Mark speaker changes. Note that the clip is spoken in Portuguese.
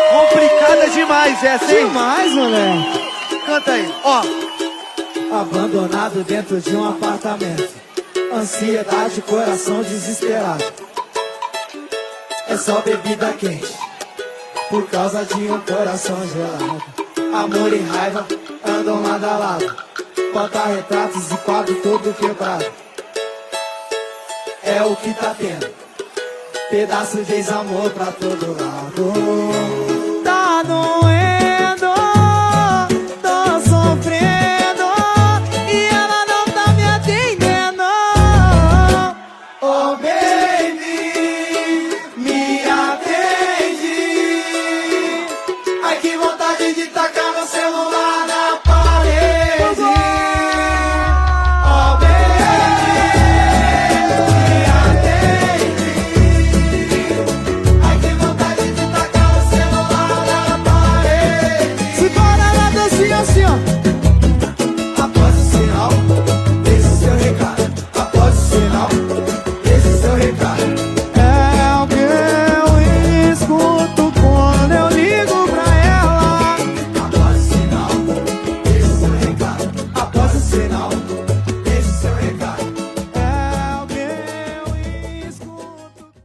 Speaker 1: Complicada demais essa, hein?
Speaker 2: Demais, moleque.
Speaker 1: Canta aí, ó.
Speaker 2: Abandonado dentro de um apartamento, ansiedade, coração desesperado. É só bebida quente, por causa de um coração gelado. Amor e raiva andam lado a lado, porta-retratos e quadro todo quebrado. É o que tá tendo, pedaço de desamor pra todo lado. Tá doendo, tô sofrendo e ela não tá me atendendo. Oh baby, me atende. Ai que vontade de tacar meu celular na parede. Oh baby, me atende. Ai que vontade de tacar o celular na parede. Se bora lá, assim, assim, ó.